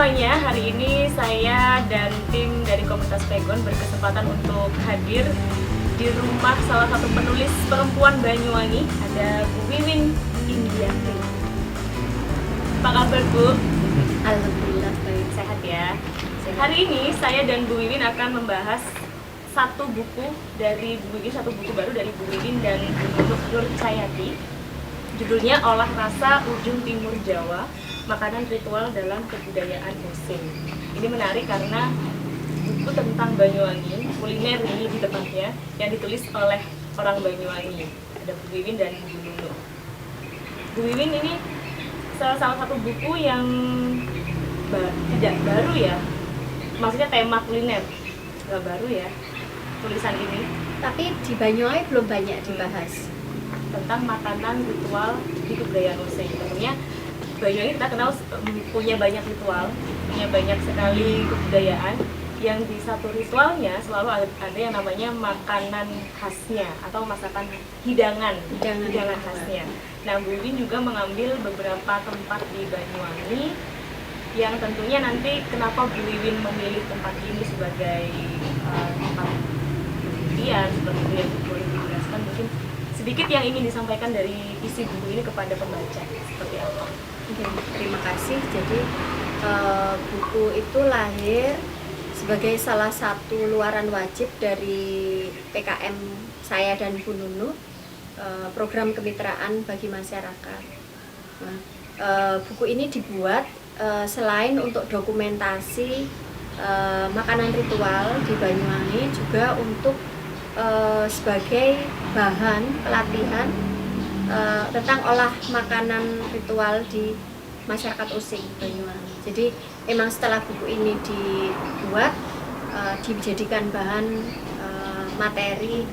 semuanya, hari ini saya dan tim dari komunitas Pegon berkesempatan untuk hadir di rumah salah satu penulis perempuan Banyuwangi, ada Bu Wiwin Indianti. Apa kabar Bu? Alhamdulillah baik. Sehat ya? Hari ini saya dan Bu Wiwin akan membahas satu buku baru dari Bu Wiwin dan Bu Nur Cahyati. Judulnya Olah Rasa Ujung Timur Jawa, Makanan Ritual dalam Kebudayaan Osing. Ini menarik karena buku tentang Banyuwangi, kuliner ini lebih tepatnya, yang ditulis oleh orang Banyuwangi. Ada Bu Wiwin dan Bu Nur. Bu Wiwin ini salah satu buku yang tidak baru ya, maksudnya tema kuliner nggak baru ya tulisan ini, Tapi di Banyuwangi belum banyak dibahas tentang makanan ritual di kebudayaan Osing. Tentunya Banyuwangi kita kenal punya banyak ritual, punya banyak sekali kebudayaan yang di satu ritualnya selalu ada yang namanya makanan khasnya atau masakan hidangan khasnya. Nah, Bu Wiwin juga mengambil beberapa tempat di Banyuwangi yang tentunya nanti kenapa Bu Wiwin memilih tempat ini sebagai tempat penelitian seperti itu, yang boleh dijelaskan mungkin sedikit yang ingin disampaikan dari isi buku ini kepada pembaca seperti apa? Oke, terima kasih. Jadi buku itu lahir sebagai salah satu luaran wajib dari PKM saya dan Bu Nunu, program kemitraan bagi masyarakat. Nah, buku ini dibuat selain untuk dokumentasi makanan ritual di Banyuwangi, juga untuk sebagai bahan pelatihan tentang olah makanan ritual di masyarakat Osing Banyuwangi. Jadi memang setelah buku ini dibuat, dijadikan bahan materi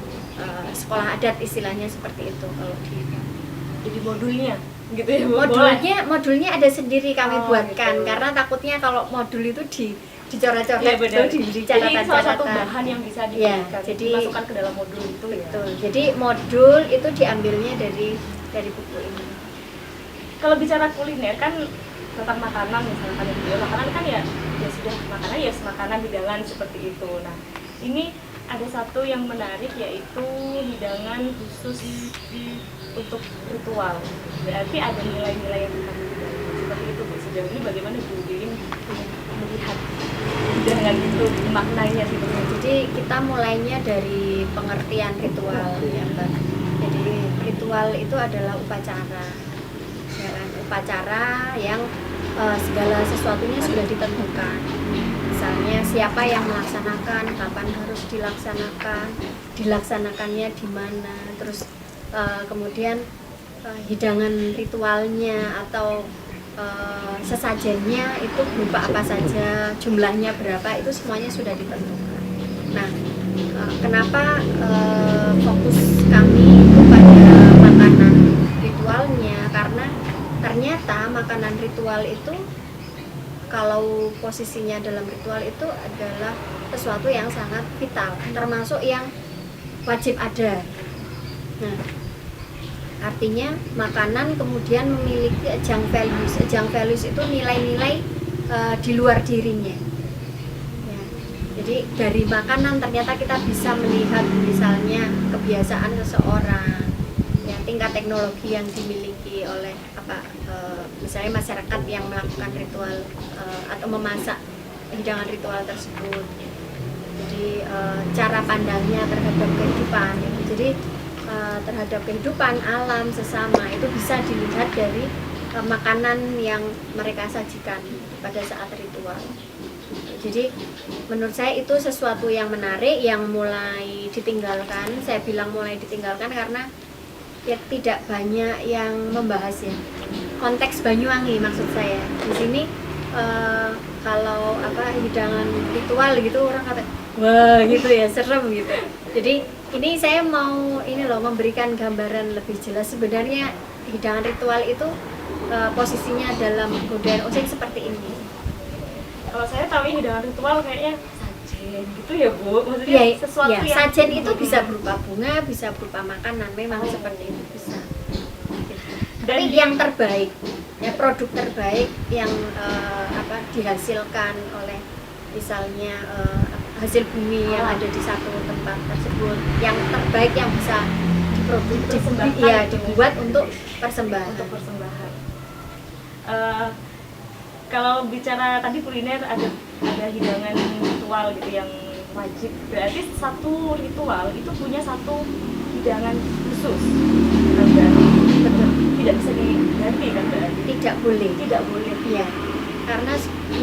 sekolah adat, istilahnya seperti itu kalau Jadi modulnya gitu ya? modulnya ada sendiri kami buatkan, gitu. karena takutnya kalau modul itu dicoret-coret, ya, di catatan-catatan. Jadi salah satu bahan yang bisa dimasukkan ke dalam modul itu. Betul. Ya? Jadi modul itu diambilnya dari buku ini. Kalau bicara kuliner kan tentang makanan, misalkan makanan kan ya sudah makanan, ya makanan hidangan seperti itu. Nah, ini ada satu yang menarik, yaitu hidangan khusus untuk ritual. Berarti ada nilai-nilai yang dikandung di dalamnya. Seperti itu Bu. Sejauh ini bagaimana Bu Wiwin melihat hidangan itu, maknanya gitu? Jadi kita mulainya dari pengertian ritual ya Mbak. Jadi ritual itu adalah upacara, ya kan? Upacara yang segala sesuatunya sudah ditentukan. Misalnya siapa yang melaksanakan, kapan harus dilaksanakannya di mana, terus kemudian hidangan ritualnya atau sesajennya itu berupa apa saja, jumlahnya berapa, itu semuanya sudah ditentukan. Nah, kenapa fokus kami itu pada makanan ritualnya? Karena ternyata makanan ritual itu, kalau posisinya dalam ritual itu adalah sesuatu yang sangat vital, termasuk yang wajib ada. Nah, artinya makanan kemudian memiliki ajang values itu nilai-nilai di luar dirinya. Ya, jadi dari makanan ternyata kita bisa melihat misalnya kebiasaan seseorang, ya, tingkat teknologi yang dimiliki oleh misalnya masyarakat yang melakukan ritual atau memasak hidangan ritual tersebut. Jadi cara pandangnya terhadap kehidupan. Jadi terhadap kehidupan alam sesama itu bisa dilihat dari makanan yang mereka sajikan pada saat ritual. Jadi menurut saya itu sesuatu yang menarik yang mulai ditinggalkan. Saya bilang mulai ditinggalkan karena ya tidak banyak yang membahas ya. Konteks Banyuwangi maksud saya. Di sini kalau hidangan ritual gitu orang kata wah gitu ya, serem gitu. Jadi ini saya mau memberikan gambaran lebih jelas. Sebenarnya hidangan ritual itu posisinya dalam kebudayaan Osing seperti ini. Kalau saya tahu hidangan ritual kayaknya sajen gitu ya Bu, maksudnya sesuatu yang sajen itu bisa berupa bunga, bisa berupa makanan, memang seperti itu bisa. Tapi yang terbaik ya produk terbaik yang dihasilkan oleh misalnya hasil bumi yang ada di satu tempat tersebut, yang terbaik yang bisa dibuat untuk persembahan. Kalau bicara tadi kuliner ada hidangan ritual gitu yang wajib, berarti satu ritual itu punya satu hidangan khusus, kan? Betul. Tidak bisa diganti kan berarti? Tidak boleh. Iya, karena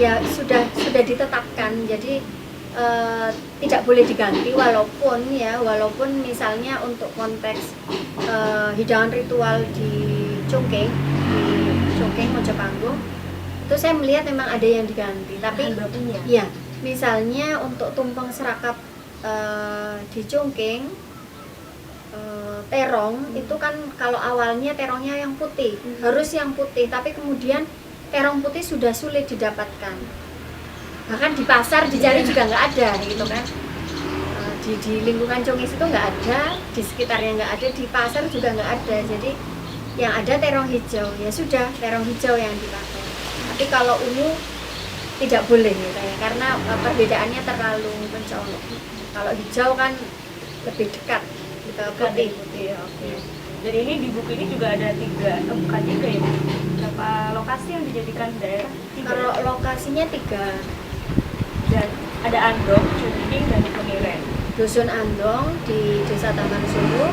ya sudah ditetapkan, jadi tidak boleh diganti walaupun misalnya untuk konteks hidangan ritual di Cungkeng Mojopanggung itu saya melihat memang ada yang diganti, tapi ya misalnya untuk tumpeng serakap di Cungkeng terong itu kan kalau awalnya terongnya yang putih, harus yang putih, tapi kemudian terong putih sudah sulit didapatkan, bahkan di pasar dicari juga nggak ada gitu kan. Di lingkungan Cungkeng itu nggak ada, di sekitarnya nggak ada, di pasar juga nggak ada, jadi yang ada terong hijau, ya sudah terong hijau yang dipakai. Tapi kalau ungu tidak boleh gitu ya, karena perbedaannya terlalu mencolok. Kalau hijau kan lebih dekat ke putih. Oke. Jadi ini di buku ini juga ada bukan tiga ya, berapa lokasi yang dijadikan daerah? Kalau lokasinya 3. Dan ada Andong, Cungkeng, dan Kemiren. Dusun Andong di Desa Taman Sulu,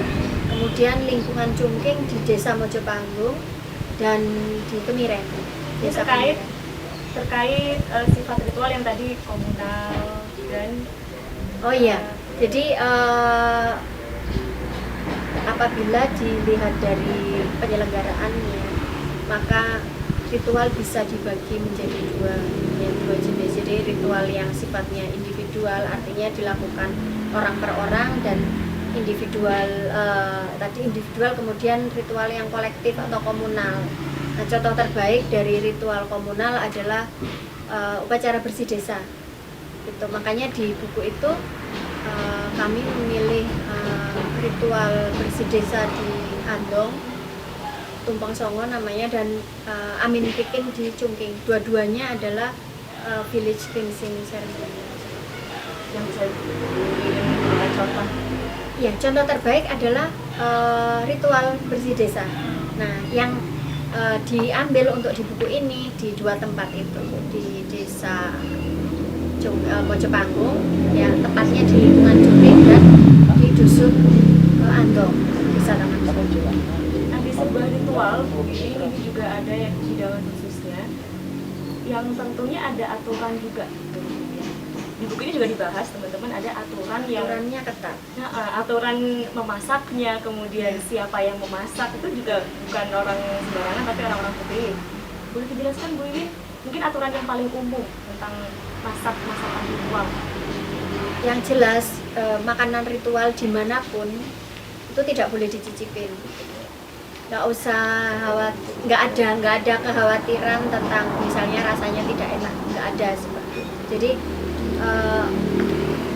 kemudian lingkungan Cungkeng di Desa Mojopanggung, dan di Kemiren. Terkait sifat ritual yang tadi komunal dan jadi apabila dilihat dari penyelenggaraannya, maka ritual bisa dibagi menjadi dua jenis. Jadi ritual yang sifatnya individual, artinya dilakukan orang per orang, dan individual kemudian ritual yang kolektif atau komunal. Nah, contoh terbaik dari ritual komunal adalah upacara bersih desa. Itu makanya di buku itu kami memilih ritual bersih desa di Andong, Tumpeng Songo namanya, dan Amin Pikin di Cungkeng. Dua-duanya adalah village cleansing ceremony. Yang bisa diberikan contoh? Ya, contoh terbaik adalah ritual bersih desa. Nah, yang diambil untuk di buku ini di 2 tempat itu, di Desa Mojopanggung, ya tepatnya di lingkungan Cungkeng, dan di Dusun Andong, Desa Taman Sulu. Nah, di sebuah ritual ini juga ada yang hidangan khususnya, yang tentunya ada aturan juga. Di buku ini juga dibahas, teman-teman, ada aturannya ketat. Nah, aturan memasaknya, kemudian siapa yang memasak itu juga bukan orang sembarangan, tapi orang-orang terpilih. Boleh dijelaskan, Bu Iwin, mungkin aturan yang paling umum tentang masakan ritual? Yang jelas makanan ritual dimanapun itu tidak boleh dicicipin. Nggak ada kekhawatiran tentang misalnya rasanya tidak enak, nggak ada seperti itu. Jadi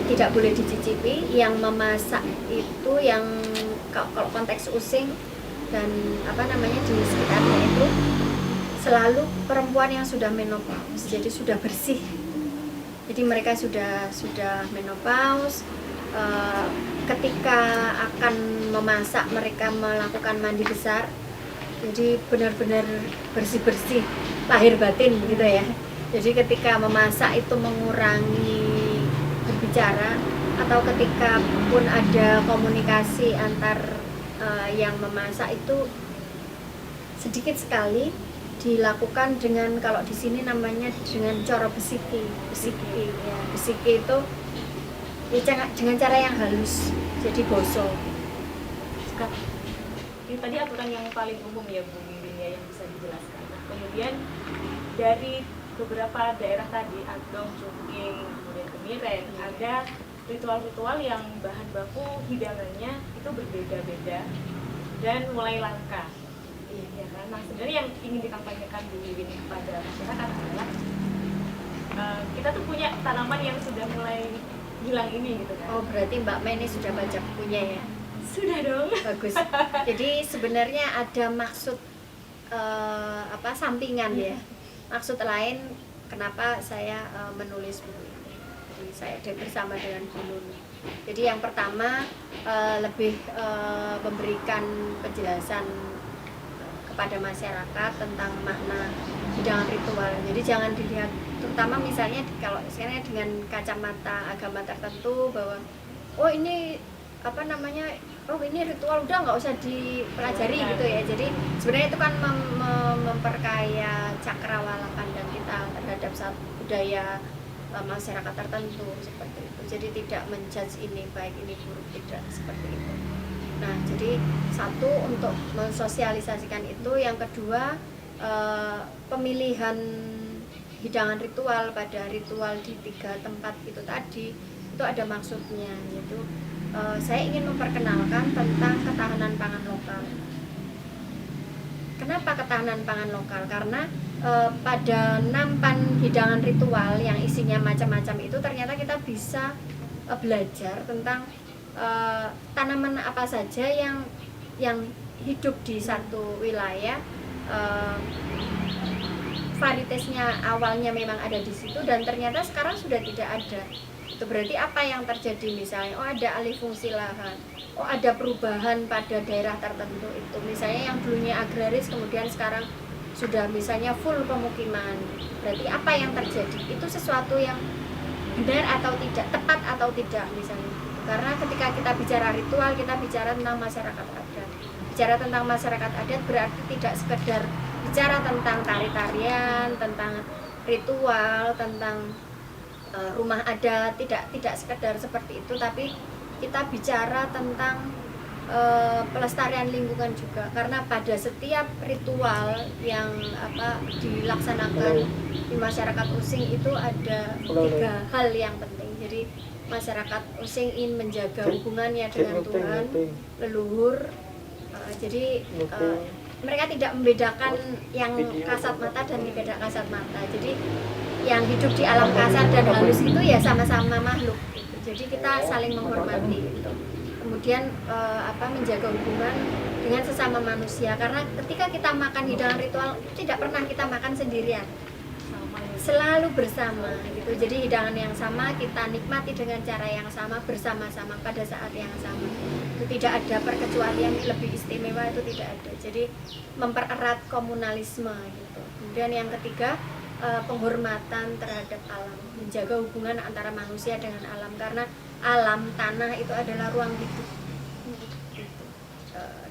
tidak boleh dicicipi. Yang memasak itu yang kalau konteks using dan di sekitarnya itu selalu perempuan yang sudah menopause, jadi sudah bersih. Jadi mereka sudah menopause. Ketika akan memasak mereka melakukan mandi besar, jadi benar-benar bersih-bersih lahir batin gitu ya. Jadi ketika memasak itu mengurangi berbicara, atau ketika pun ada komunikasi antar yang memasak itu sedikit sekali dilakukan dengan, kalau di sini namanya dengan coro besiki ya. Besiki itu ya, dengan cara yang halus, jadi boso. Ini tadi aturan yang paling umum ya Bu Wiwin ya, yang bisa dijelaskan. Nah, kemudian dari beberapa daerah tadi, Andong, Cungkeng, kemudian Kemiren, ada ritual-ritual yang bahan baku hidangannya itu berbeda-beda dan mulai langka. Ya kan? Nah, sebenarnya yang ingin dikampanyekan Bu Wiwin kepada masyarakat adalah kita tuh punya tanaman yang sudah mulai hilang ini gitu kan. Oh, berarti Mbak Mei ini sudah baca bukunya ya? Sudah dong. Bagus. Jadi sebenarnya ada maksud sampingan ya. Maksud lain kenapa saya menulis buku ini. Jadi saya bersama dengan Bu Nunu. Jadi yang pertama lebih memberikan penjelasan kepada masyarakat tentang makna hidangan ritual. Jadi jangan dilihat, terutama misalnya kalau sekarang dengan kacamata agama tertentu bahwa ini ini ritual, udah nggak usah dipelajari gitu ya. Jadi sebenarnya itu kan memperkaya cakrawala pandang kita terhadap budaya masyarakat tertentu seperti itu. Jadi tidak menjudge ini baik ini buruk, tidak seperti itu. Nah, jadi satu untuk mensosialisasikan itu, yang kedua pemilihan hidangan ritual pada ritual di 3 tempat itu tadi itu ada maksudnya, yaitu saya ingin memperkenalkan tentang ketahanan pangan lokal. Kenapa ketahanan pangan lokal? Karena pada nampan hidangan ritual yang isinya macam-macam itu ternyata kita bisa belajar tentang tanaman apa saja yang hidup di satu wilayah, varietesnya awalnya memang ada di situ dan ternyata sekarang sudah tidak ada. Itu berarti apa yang terjadi, misalnya ada alih fungsi lahan, ada perubahan pada daerah tertentu itu, misalnya yang dulunya agraris kemudian sekarang sudah misalnya full pemukiman. Berarti apa yang terjadi itu sesuatu yang benar atau tidak, tepat atau tidak misalnya. Karena ketika kita bicara ritual, kita bicara tentang masyarakat adat. Bicara tentang masyarakat adat berarti tidak sekedar bicara tentang tari-tarian, tentang ritual, tentang rumah adat, tidak sekedar seperti itu, tapi kita bicara tentang pelestarian lingkungan juga. Karena pada setiap ritual yang dilaksanakan di masyarakat Using itu ada 3 hal yang penting. Jadi masyarakat Using ingin menjaga hubungannya dengan Tuhan, leluhur. Jadi mereka tidak membedakan yang kasat mata dan tidak kasat mata. Jadi yang hidup di alam kasar dan halus itu ya sama-sama makhluk gitu. Jadi kita saling menghormati gitu. Kemudian menjaga hubungan dengan sesama manusia, karena ketika kita makan hidangan ritual tidak pernah kita makan sendirian, selalu bersama gitu. Jadi hidangan yang sama kita nikmati dengan cara yang sama, bersama-sama pada saat yang sama. Itu tidak ada perkecualian lebih istimewa, itu tidak ada. Jadi mempererat komunalisme gitu. Kemudian yang ketiga, penghormatan terhadap alam, menjaga hubungan antara manusia dengan alam, karena alam tanah itu adalah ruang hidup.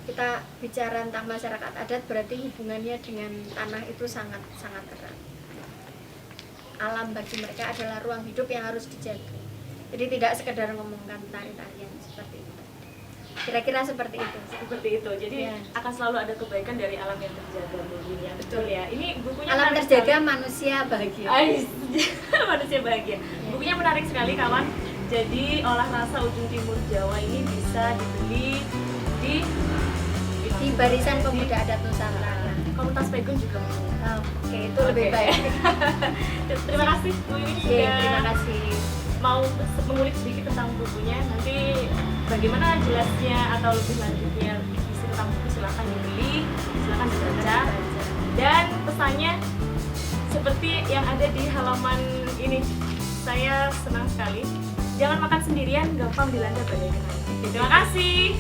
Kita bicara tentang masyarakat adat berarti hubungannya dengan tanah itu sangat sangat erat. Alam bagi mereka adalah ruang hidup yang harus dijaga. Jadi tidak sekedar ngomongkan tari-tarian seperti itu. Kira-kira seperti itu. Seperti itu. Jadi akan selalu ada kebaikan dari alam yang terjaga, mungkin ya. Betul ya. Ini bukunya alam terjaga sekali. Manusia bahagia. Manusia bahagia. Bukunya menarik sekali, kawan. Jadi olah rasa ujung timur Jawa ini bisa dibeli di Barisan Pemuda Adat Nusantara. Komunitas Pegon juga. Oke, itu lebih baik. Terima kasih Bu Wiwin sudah terima kasih mau mengulik sedikit tentang bukunya. Nanti bagaimana jelasnya atau lebih lanjutnya isi tentang buku silahkan dibeli, silahkan dibaca. Dan pesannya seperti yang ada di halaman ini, saya senang sekali. Jangan makan sendirian, gampang dilanda badai kenangan. Terima kasih.